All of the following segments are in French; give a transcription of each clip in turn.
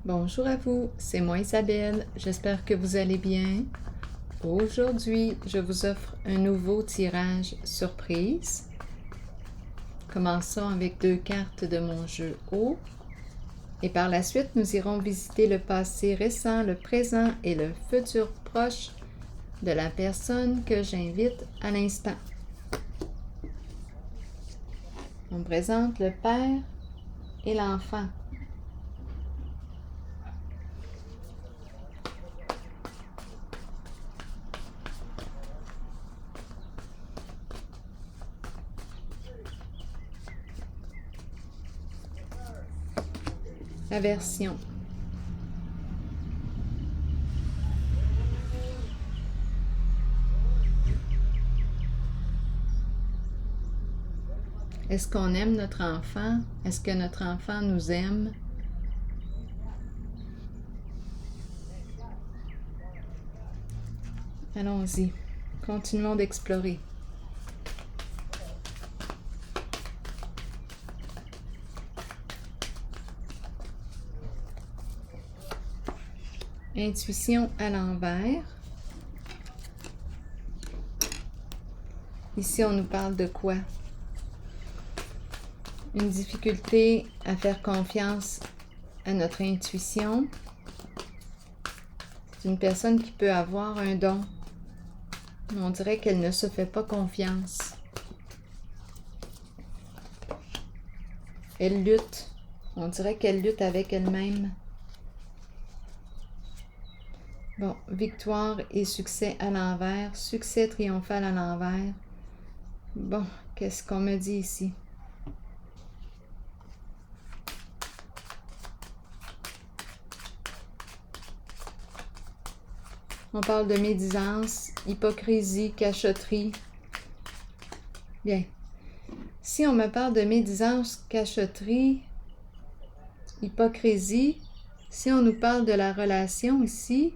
Bonjour à vous, c'est moi Isabelle, j'espère que vous allez bien. Aujourd'hui, je vous offre un nouveau tirage surprise. Commençons avec 2 cartes de mon jeu haut. Et par la suite, nous irons visiter le passé récent, le présent et le futur proche de la personne que j'invite à l'instant. On présente le père et l'enfant. Aversion. Est-ce qu'on aime notre enfant? Est-ce que notre enfant nous aime? Allons-y, continuons d'explorer. Intuition à l'envers. Ici, on nous parle de quoi? Une difficulté à faire confiance à notre intuition. C'est une personne qui peut avoir un don. On dirait qu'elle ne se fait pas confiance. Elle lutte. On dirait qu'elle lutte avec elle-même. Bon, victoire et succès à l'envers. Succès triomphal à l'envers. Bon, qu'est-ce qu'on me dit ici? On parle de médisance, hypocrisie, cachotterie. Bien. Si on me parle de médisance, cachotterie, hypocrisie, si on nous parle de la relation ici,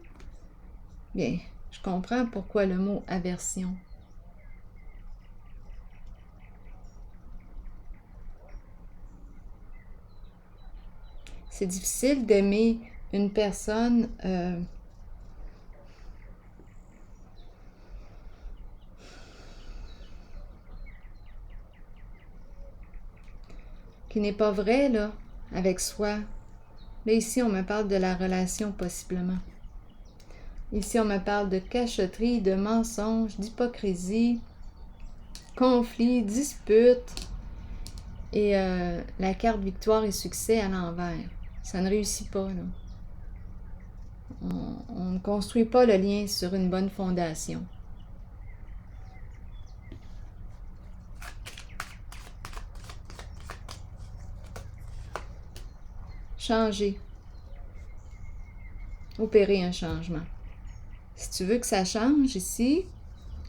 bien, je comprends pourquoi le mot aversion. C'est difficile d'aimer une personne qui n'est pas vraie, là, avec soi. Là, ici, on me parle de la relation, possiblement. Ici, on me parle de cachotterie, de mensonge, d'hypocrisie, conflit, dispute et la carte victoire et succès à l'envers. Ça ne réussit pas, là. On ne construit pas le lien sur une bonne fondation. Changer. Opérer un changement. Si tu veux que ça change ici,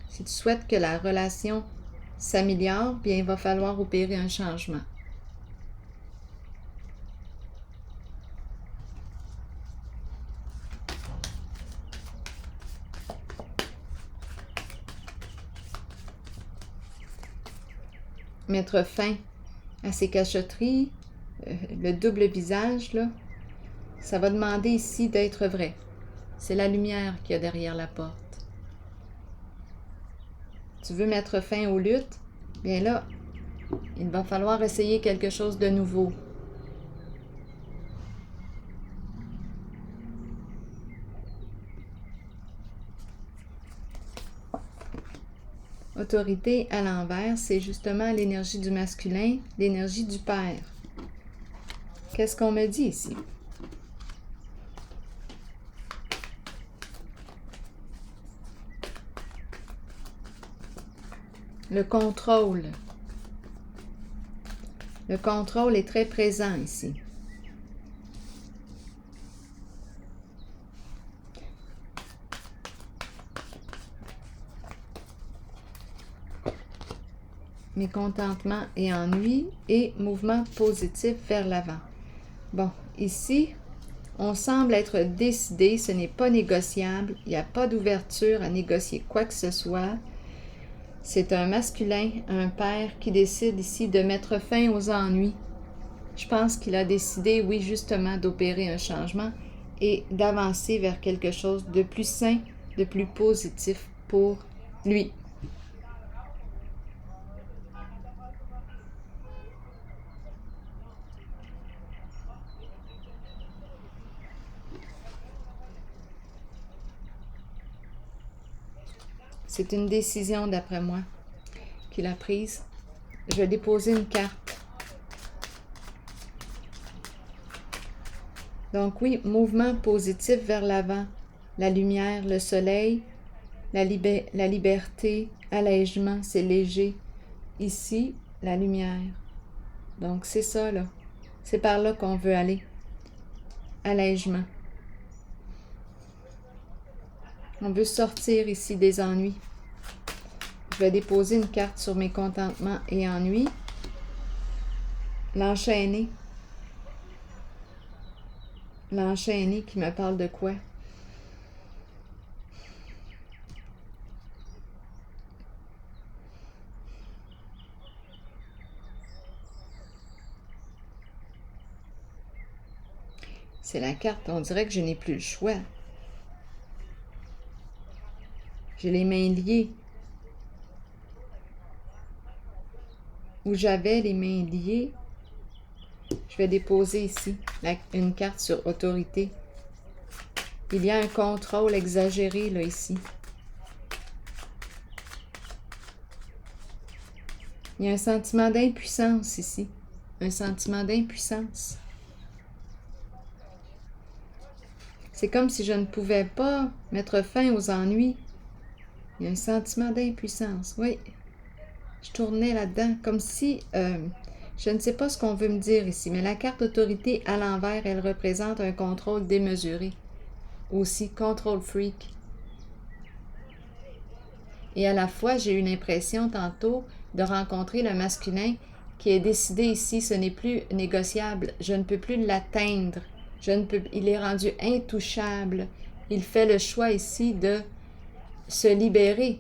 si tu souhaites que la relation s'améliore, bien il va falloir opérer un changement. Mettre fin à ces cachotteries, le double visage, là, ça va demander ici d'être vrai. C'est la lumière qu'il y a derrière la porte. Tu veux mettre fin aux luttes? Bien là, il va falloir essayer quelque chose de nouveau. Autorité à l'envers, c'est justement l'énergie du masculin, l'énergie du père. Qu'est-ce qu'on me dit ici? Le contrôle. Le contrôle est très présent ici. Mécontentement et ennui et mouvement positif vers l'avant. Bon, ici, on semble être décidé, ce n'est pas négociable, il n'y a pas d'ouverture à négocier quoi que ce soit. C'est un masculin, un père qui décide ici de mettre fin aux ennuis. Je pense qu'il a décidé, oui, justement, d'opérer un changement et d'avancer vers quelque chose de plus sain, de plus positif pour lui. C'est une décision, d'après moi, qu'il a prise. Je vais déposer une carte. Donc oui, mouvement positif vers l'avant. La lumière, le soleil, la liberté, allègement, c'est léger. Ici, la lumière. Donc c'est ça, là. C'est par là qu'on veut aller. Allègement. On veut sortir ici des ennuis. Je vais déposer une carte sur mes contentements et ennuis. L'enchaîner. L'enchaîner qui me parle de quoi? C'est la carte, on dirait que je n'ai plus le choix. J'ai les mains liées. Où j'avais les mains liées, je vais déposer ici une carte sur autorité. Il y a un contrôle exagéré là ici. Il y a un sentiment d'impuissance ici. Un sentiment d'impuissance. C'est comme si je ne pouvais pas mettre fin aux ennuis. Il y a un sentiment d'impuissance, oui. Je tournais là-dedans comme si... je ne sais pas ce qu'on veut me dire ici, mais la carte autorité à l'envers, elle représente un contrôle démesuré. Aussi, control freak. Et à la fois, j'ai eu l'impression tantôt de rencontrer le masculin qui est décidé ici, ce n'est plus négociable, je ne peux plus l'atteindre. Il est rendu intouchable. Il fait le choix ici de se libérer.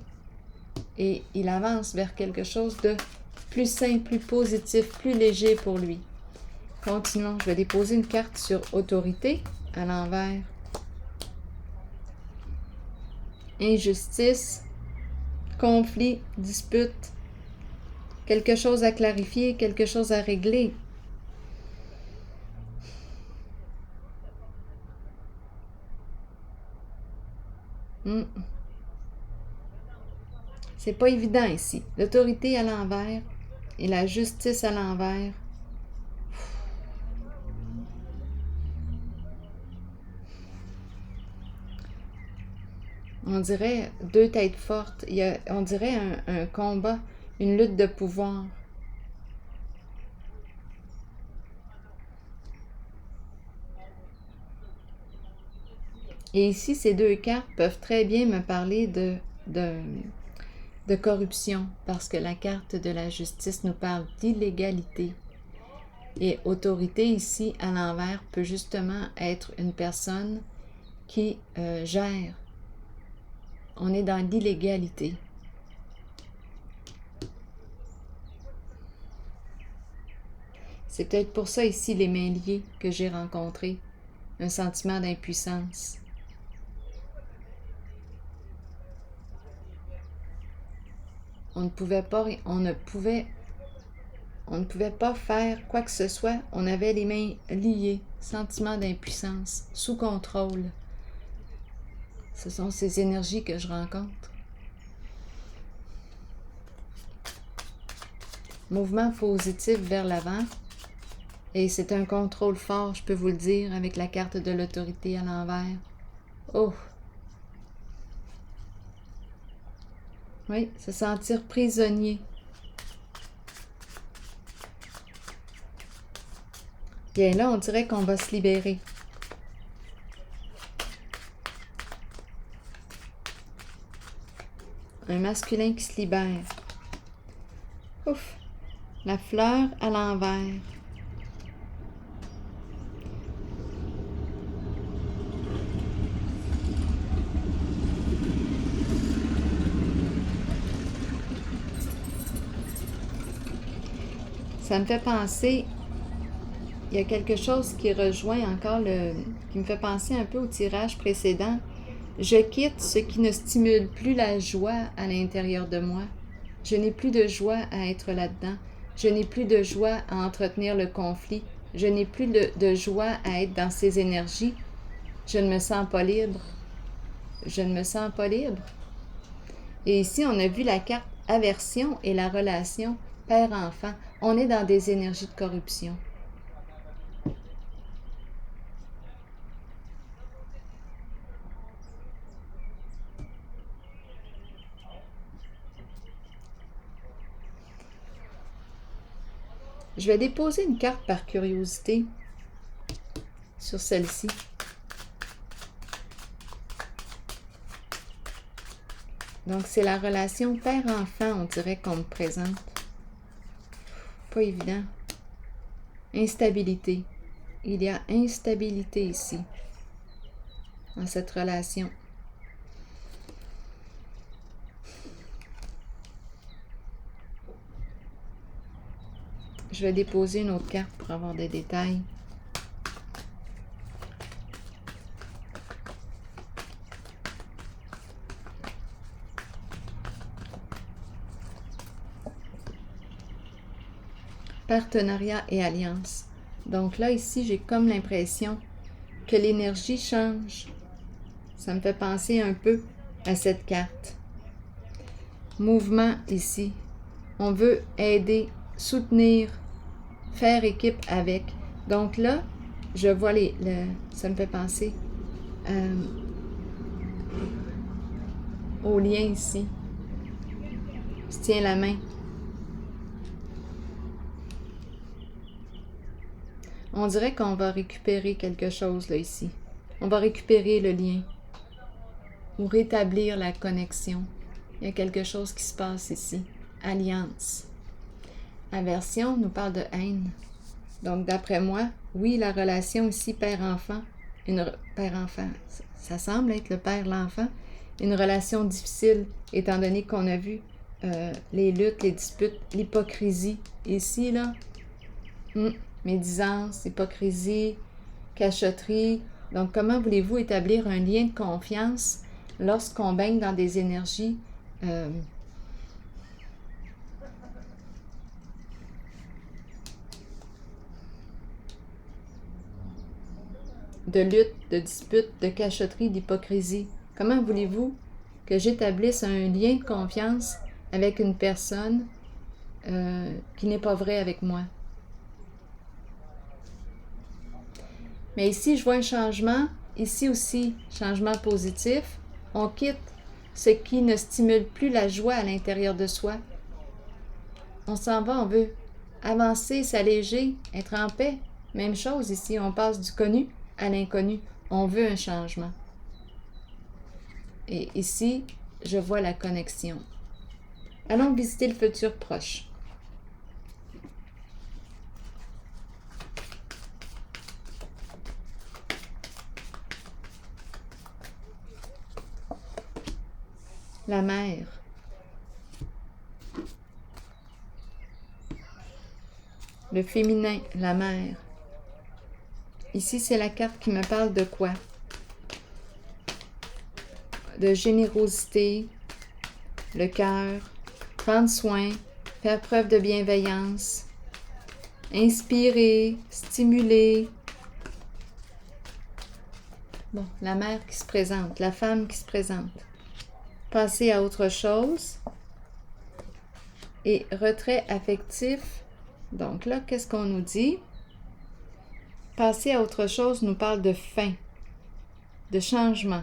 Et il avance vers quelque chose de plus sain, plus positif, plus léger pour lui. Continuons. Je vais déposer une carte sur autorité à l'envers. Injustice, conflit, dispute, quelque chose à clarifier, quelque chose à régler. C'est pas évident ici. L'autorité à l'envers et la justice à l'envers. On dirait deux têtes fortes. On dirait un combat, une lutte de pouvoir. Et ici, ces deux cartes peuvent très bien me parler de corruption, parce que la carte de la justice nous parle d'illégalité. Et autorité ici, à l'envers, peut justement être une personne qui gère. On est dans l'illégalité. C'est peut-être pour ça ici les mains liées que j'ai rencontré. Un sentiment d'impuissance. On ne pouvait pas faire quoi que ce soit. On avait les mains liées. Sentiment d'impuissance, sous contrôle. Ce sont ces énergies que je rencontre. Mouvement positif vers l'avant. Et c'est un contrôle fort, je peux vous le dire, avec la carte de l'autorité à l'envers. Oh! Oui, se sentir prisonnier. Bien là, on dirait qu'on va se libérer. Un masculin qui se libère. Ouf! La fleur à l'envers. Ça me fait penser il y a quelque chose qui rejoint encore qui me fait penser un peu au tirage précédent. Je quitte ce qui ne stimule plus la joie à l'intérieur de moi. Je n'ai plus de joie à être là-dedans. Je n'ai plus de joie à entretenir le conflit. Je n'ai plus de joie à être dans ces énergies. Je ne me sens pas libre. Je ne me sens pas libre. Et ici, on a vu la carte aversion et la relation père-enfant. On est dans des énergies de corruption. Je vais déposer une carte par curiosité sur celle-ci. Donc, c'est la relation père-enfant, on dirait qu'on me présente. Pas évident. Instabilité. Il y a instabilité ici, dans cette relation. Je vais déposer une autre carte pour avoir des détails. Partenariat et alliance. Donc là, ici, j'ai comme l'impression que l'énergie change. Ça me fait penser un peu à cette carte. Mouvement ici. On veut aider, soutenir, faire équipe avec. Donc là, je vois ça me fait penser au lien ici. Je tiens la main. On dirait qu'on va récupérer quelque chose là ici. On va récupérer le lien ou rétablir la connexion. Il y a quelque chose qui se passe ici. Alliance. Aversion nous parle de haine. Donc, d'après moi, oui, la relation ici père-enfant, père-enfant, ça semble être le père-l'enfant, une relation difficile, étant donné qu'on a vu les luttes, les disputes, l'hypocrisie. Ici, là, médisance, hypocrisie, cachotterie. Donc, comment voulez-vous établir un lien de confiance lorsqu'on baigne dans des énergies de lutte, de dispute, de cachotterie, d'hypocrisie? Comment voulez-vous que j'établisse un lien de confiance avec une personne qui n'est pas vraie avec moi? Mais ici, je vois un changement. Ici aussi, changement positif. On quitte ce qui ne stimule plus la joie à l'intérieur de soi. On s'en va, on veut avancer, s'alléger, être en paix. Même chose ici, on passe du connu à l'inconnu. On veut un changement. Et ici, je vois la connexion. Allons visiter le futur proche. La mère. Le féminin, la mère. Ici, c'est la carte qui me parle de quoi? De générosité, le cœur, prendre soin, faire preuve de bienveillance, inspirer, stimuler. Bon, la mère qui se présente, la femme qui se présente. Passer à autre chose. Et retrait affectif. Donc là, qu'est-ce qu'on nous dit? Passer à autre chose nous parle de fin, de changement.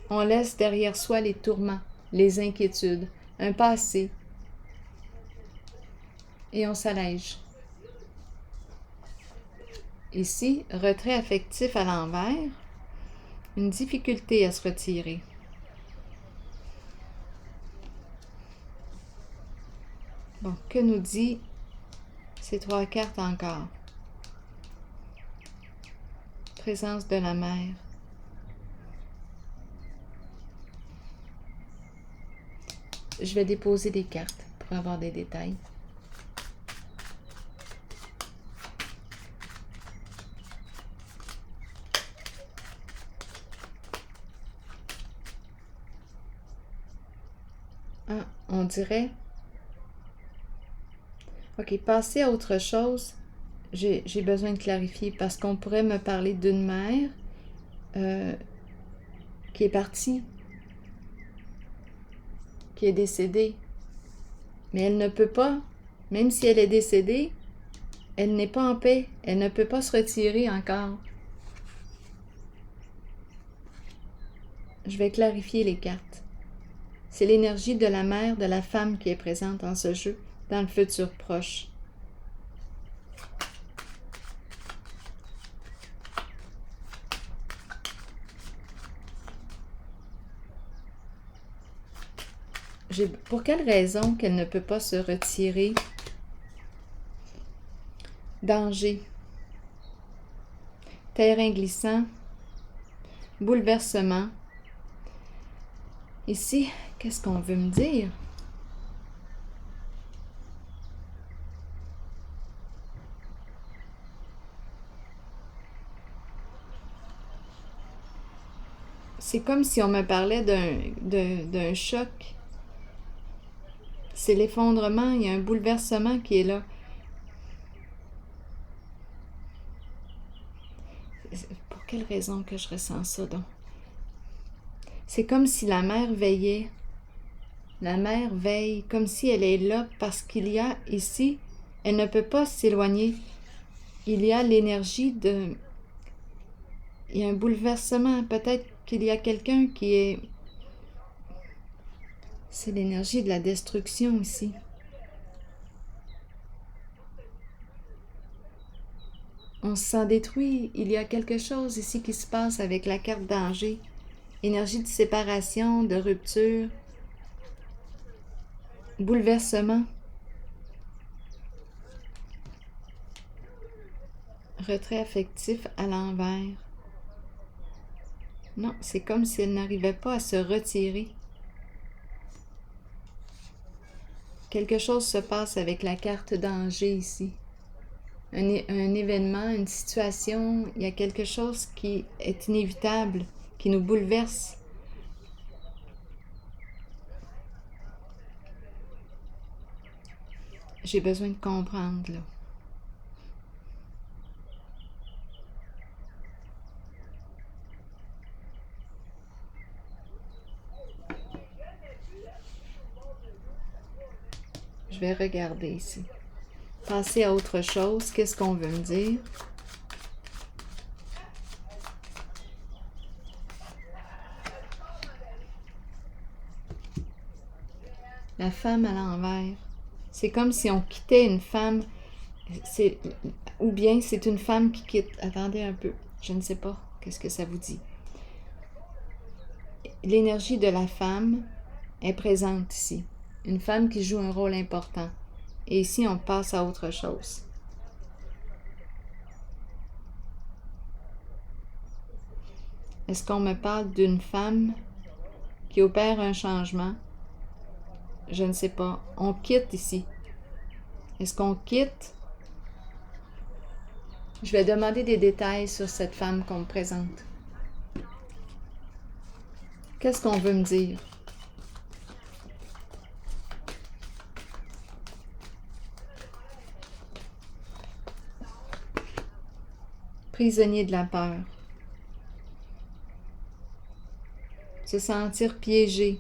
On laisse derrière soi les tourments, les inquiétudes, un passé. Et on s'allège. Ici, retrait affectif à l'envers, une difficulté à se retirer. Bon, que nous dit ces trois cartes encore? Présence de la mère. Je vais déposer des cartes pour avoir des détails. Ah, on dirait... Ok, passer à autre chose, j'ai besoin de clarifier parce qu'on pourrait me parler d'une mère qui est partie, qui est décédée. Mais elle ne peut pas, même si elle est décédée, elle n'est pas en paix. Elle ne peut pas se retirer encore. Je vais clarifier les cartes. C'est l'énergie de la mère, de la femme qui est présente dans ce jeu, dans le futur proche. Pour quelle raison qu'elle ne peut pas se retirer? Danger. Terrain glissant. Bouleversement. Ici, qu'est-ce qu'on veut me dire? C'est comme si on me parlait d'un choc. C'est l'effondrement, il y a un bouleversement qui est là. Pour quelle raison que je ressens ça, donc? C'est comme si la mère veillait. La mère veille, comme si elle est là, parce qu'il y a ici, elle ne peut pas s'éloigner. Il y a l'énergie de... Il y a un bouleversement. Peut-être qu'il y a quelqu'un qui est... C'est l'énergie de la destruction ici. On se sent détruit. Il y a quelque chose ici qui se passe avec la carte danger. Énergie de séparation, de rupture. Bouleversement. Retrait affectif à l'envers. Non, c'est comme si elle n'arrivait pas à se retirer. Quelque chose se passe avec la carte danger ici. Un événement, une situation, il y a quelque chose qui est inévitable, qui nous bouleverse. J'ai besoin de comprendre, là. Je vais regarder ici. Passer à autre chose. Qu'est-ce qu'on veut me dire? La femme à l'envers. C'est comme si on quittait une femme. Ou bien c'est une femme qui quitte. Attendez un peu. Je ne sais pas. Qu'est-ce que ça vous dit? L'énergie de la femme est présente ici. Une femme qui joue un rôle important. Et ici, on passe à autre chose. Est-ce qu'on me parle d'une femme qui opère un changement? Je ne sais pas. On quitte ici. Est-ce qu'on quitte? Je vais demander des détails sur cette femme qu'on me présente. Qu'est-ce qu'on veut me dire? Prisonnier de la peur. Se sentir piégé.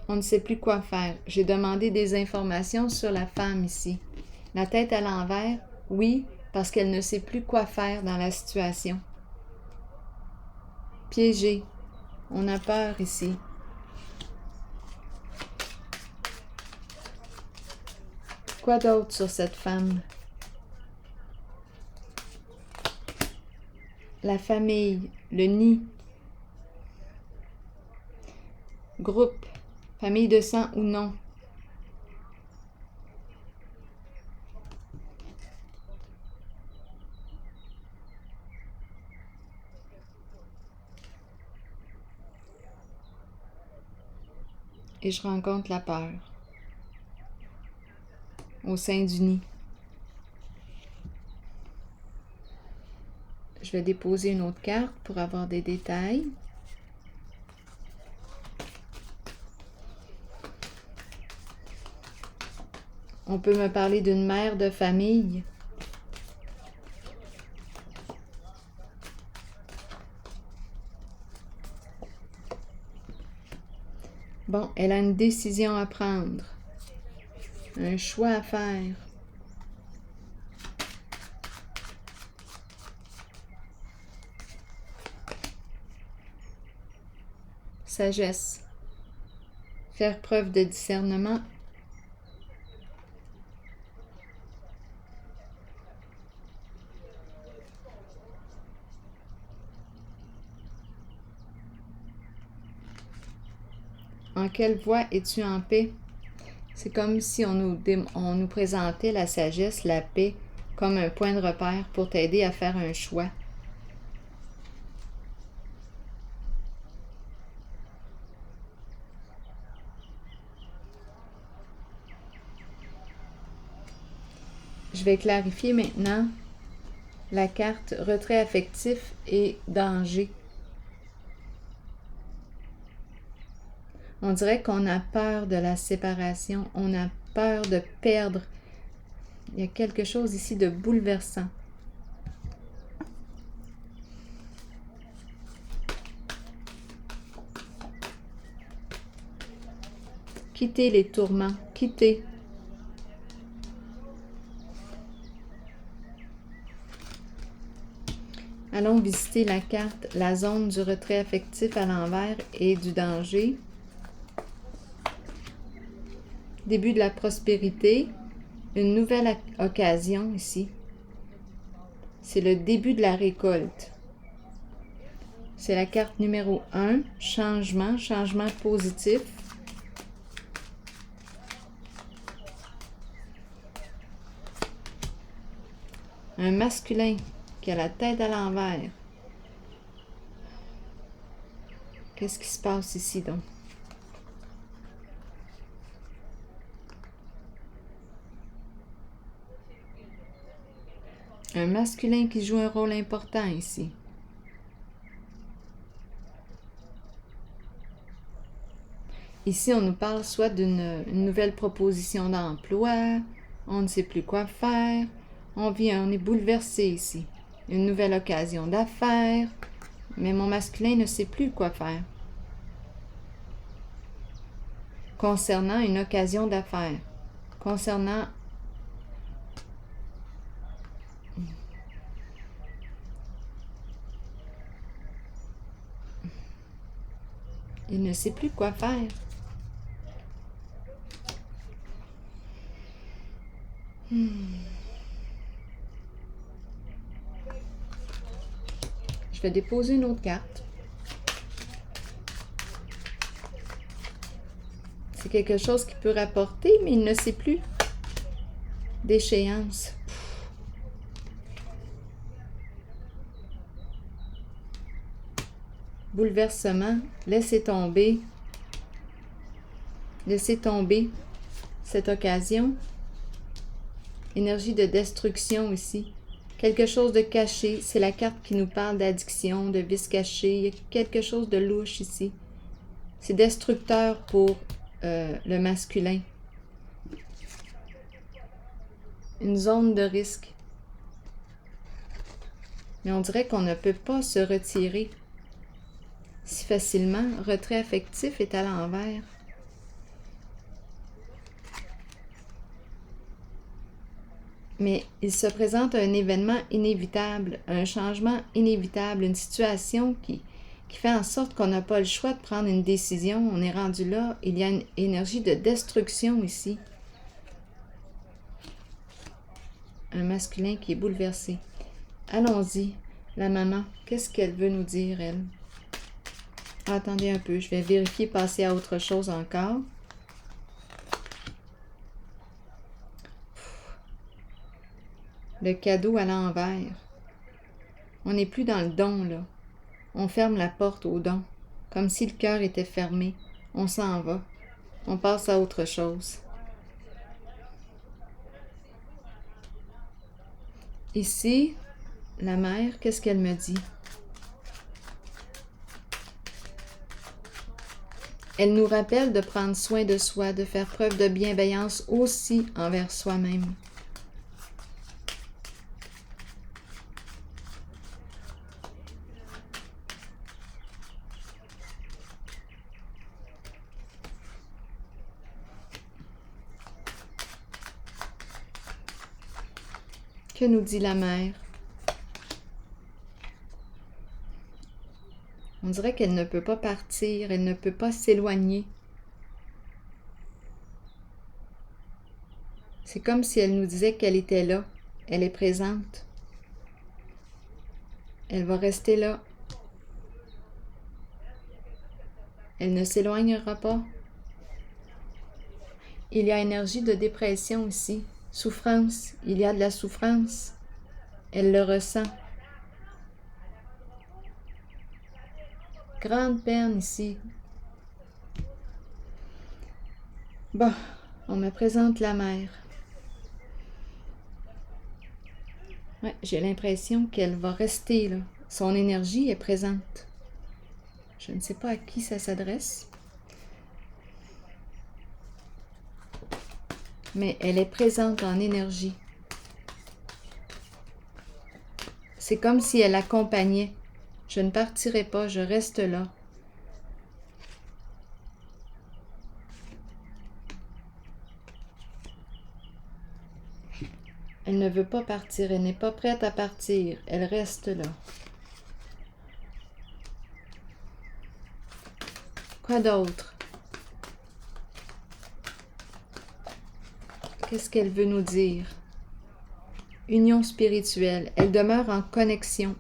On ne sait plus quoi faire. J'ai demandé des informations sur la femme ici. La tête à l'envers, oui, parce qu'elle ne sait plus quoi faire dans la situation. Piégé. On a peur ici. Quoi d'autre sur cette femme? La famille, le nid. Groupe, famille de sang ou non. Et je rencontre la peur au sein du nid. je vais déposer une autre carte pour avoir des détails. On peut me parler d'une mère de famille. Bon, elle a une décision à prendre, un choix à faire. Sagesse. Faire preuve de discernement. En quelle voie es-tu en paix? C'est comme si on nous présentait la sagesse, la paix, comme un point de repère pour t'aider à faire un choix. Je vais clarifier maintenant la carte retrait affectif et danger. On dirait qu'on a peur de la séparation, on a peur de perdre. Il y a quelque chose ici de bouleversant. Quitter les tourments, quitter. Allons visiter la carte, la zone du retrait affectif à l'envers et du danger. Début de la prospérité, une nouvelle occasion ici. C'est le début de la récolte. C'est la carte numéro 1, changement, changement positif. Un masculin qui a la tête à l'envers. Qu'est-ce qui se passe ici donc? Un masculin qui joue un rôle important ici. Ici, on nous parle soit d'une nouvelle proposition d'emploi, on ne sait plus quoi faire, on est bouleversé ici. Une nouvelle occasion d'affaires, mais mon masculin ne sait plus quoi faire. Concernant une occasion d'affaires, concernant il ne sait plus quoi faire. Je vais déposer une autre carte. C'est quelque chose qui peut rapporter, mais il ne sait plus. D'échéance. Bouleversement. Laissez tomber cette occasion. Énergie de destruction ici. Quelque chose de caché. C'est la carte qui nous parle d'addiction, de vice caché. Il y a quelque chose de louche ici. C'est destructeur pour le masculin. Une zone de risque. Mais on dirait qu'on ne peut pas se retirer si facilement. Retrait affectif est à l'envers. Mais il se présente un événement inévitable, un changement inévitable, une situation qui fait en sorte qu'on n'a pas le choix de prendre une décision. On est rendu là, il y a une énergie de destruction ici. Un masculin qui est bouleversé. Allons-y, la maman, qu'est-ce qu'elle veut nous dire, elle? Attendez un peu, je vais vérifier, passer à autre chose encore. Le cadeau à l'envers. On n'est plus dans le don, là. On ferme la porte au don, comme si le cœur était fermé. On s'en va. On passe à autre chose. Ici, la mère, qu'est-ce qu'elle me dit? Elle nous rappelle de prendre soin de soi, de faire preuve de bienveillance aussi envers soi-même. Que nous dit la mère? On dirait qu'elle ne peut pas partir, elle ne peut pas s'éloigner. C'est comme si elle nous disait qu'elle était là, elle est présente. Elle va rester là. Elle ne s'éloignera pas. Il y a énergie de dépression ici, souffrance, il y a de la souffrance. Elle le ressent. Grande peine ici. Bon, on me présente la mère. Ouais, j'ai l'impression qu'elle va rester là. Son énergie est présente. Je ne sais pas à qui ça s'adresse. Mais elle est présente en énergie. C'est comme si elle accompagnait. Je ne partirai pas, je reste là. Elle ne veut pas partir, elle n'est pas prête à partir, elle reste là. Quoi d'autre? Qu'est-ce qu'elle veut nous dire? Union spirituelle, elle demeure en connexion.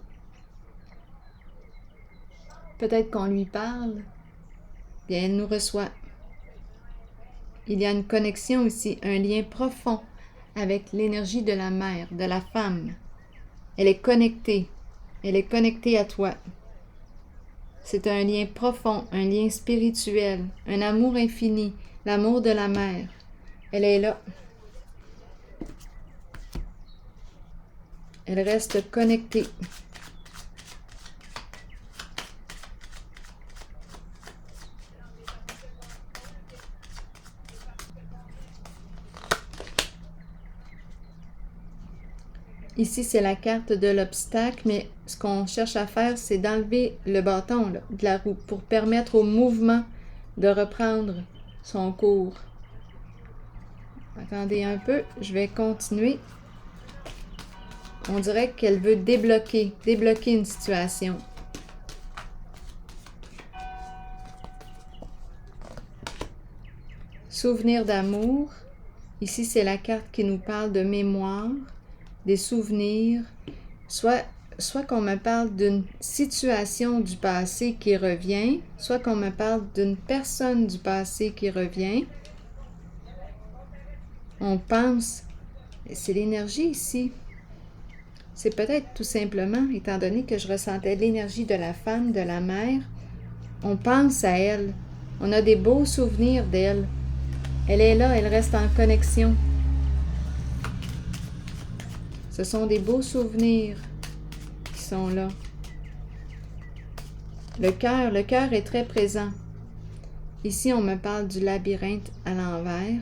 Peut-être qu'on lui parle, bien elle nous reçoit. Il y a une connexion ici, un lien profond avec l'énergie de la mère, de la femme. Elle est connectée à toi. C'est un lien profond, un lien spirituel, un amour infini, l'amour de la mère. Elle est là. Elle reste connectée. Ici, c'est la carte de l'obstacle, mais ce qu'on cherche à faire, c'est d'enlever le bâton là, de la roue pour permettre au mouvement de reprendre son cours. Attendez un peu, je vais continuer. On dirait qu'elle veut débloquer une situation. Souvenir d'amour. Ici, c'est la carte qui nous parle de mémoire, des souvenirs, soit qu'on me parle d'une situation du passé qui revient, soit qu'on me parle d'une personne du passé qui revient. On pense, c'est l'énergie ici. C'est peut-être tout simplement, étant donné que je ressentais l'énergie de la femme, de la mère, on pense à elle. On a des beaux souvenirs d'elle. Elle est là, elle reste en connexion. Ce sont des beaux souvenirs qui sont là. Le cœur est très présent. Ici, on me parle du labyrinthe à l'envers.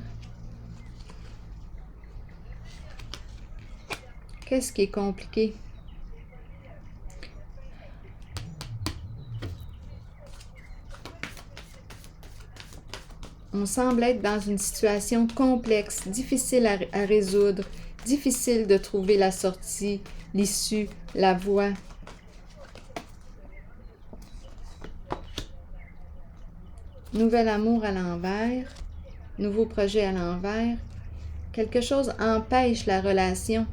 Qu'est-ce qui est compliqué? On semble être dans une situation complexe, difficile à résoudre, difficile de trouver la sortie, l'issue, la voie. Nouvel amour à l'envers, nouveau projet à l'envers. Quelque chose empêche la relation.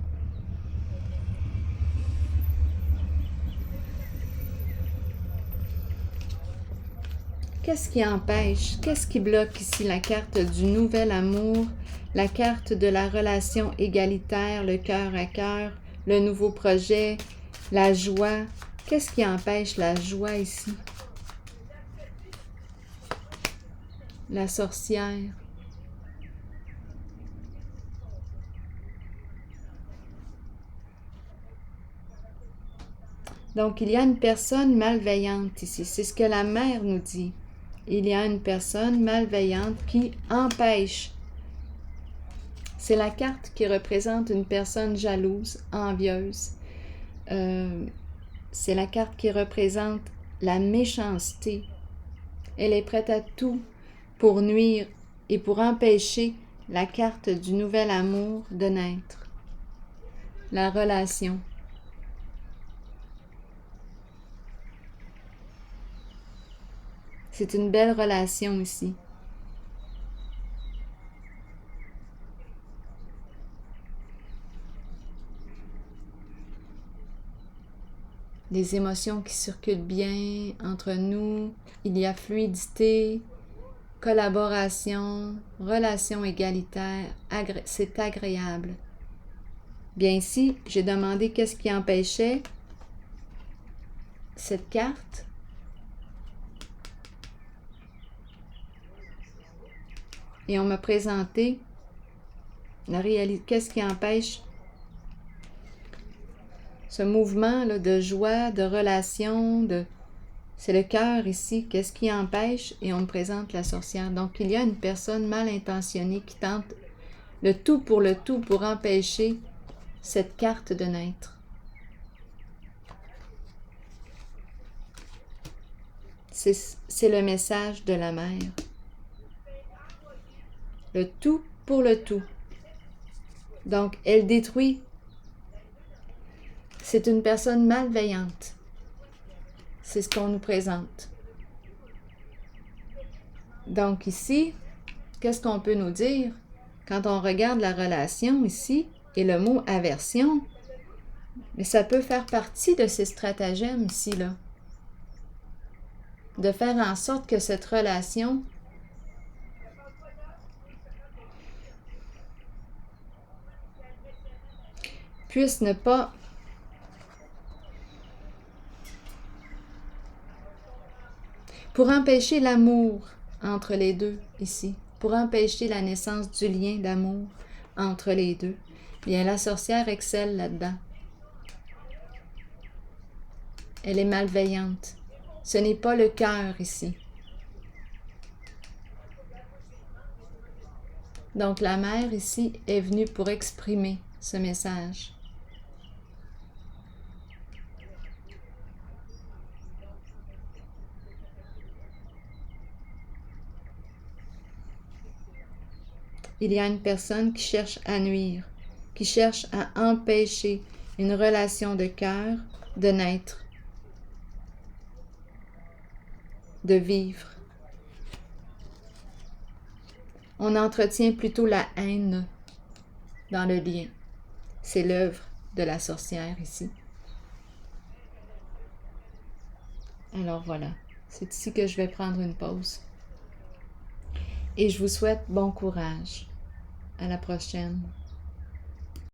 Qu'est-ce qui empêche? Qu'est-ce qui bloque ici la carte du nouvel amour, la carte de la relation égalitaire, le cœur à cœur, le nouveau projet, la joie? Qu'est-ce qui empêche la joie ici? La sorcière. Donc, il y a une personne malveillante ici. C'est ce que la mère nous dit. Il y a une personne malveillante qui empêche. C'est la carte qui représente une personne jalouse, envieuse. C'est la carte qui représente la méchanceté. Elle est prête à tout pour nuire et pour empêcher la carte du nouvel amour de naître. La relation. C'est une belle relation ici. Des émotions qui circulent bien entre nous. Il y a fluidité, collaboration, relation égalitaire. C'est agréable. Bien ici, j'ai demandé qu'est-ce qui empêchait cette carte. Et on m'a présenté la réalité. Qu'est-ce qui empêche ce mouvement là, de joie, de relation, c'est le cœur ici. Qu'est-ce qui empêche? Et on me présente la sorcière. Donc, il y a une personne mal intentionnée qui tente le tout pour empêcher cette carte de naître. C'est le message de la mère. Le tout pour le tout. Donc, elle détruit. C'est une personne malveillante. C'est ce qu'on nous présente. Donc ici, qu'est-ce qu'on peut nous dire? Quand on regarde la relation ici et le mot aversion, mais ça peut faire partie de ces stratagèmes ici, là. De faire en sorte que cette relation puisse ne pas pour empêcher l'amour entre les deux ici, pour empêcher la naissance du lien d'amour entre les deux. Bien, la sorcière excelle là-dedans. Elle est malveillante. Ce n'est pas le cœur ici. Donc la mère ici est venue pour exprimer ce message. Il y a une personne qui cherche à nuire, qui cherche à empêcher une relation de cœur de naître, de vivre. On entretient plutôt la haine dans le lien. C'est l'œuvre de la sorcière ici. Alors voilà, c'est ici que je vais prendre une pause. Et je vous souhaite bon courage. À la prochaine.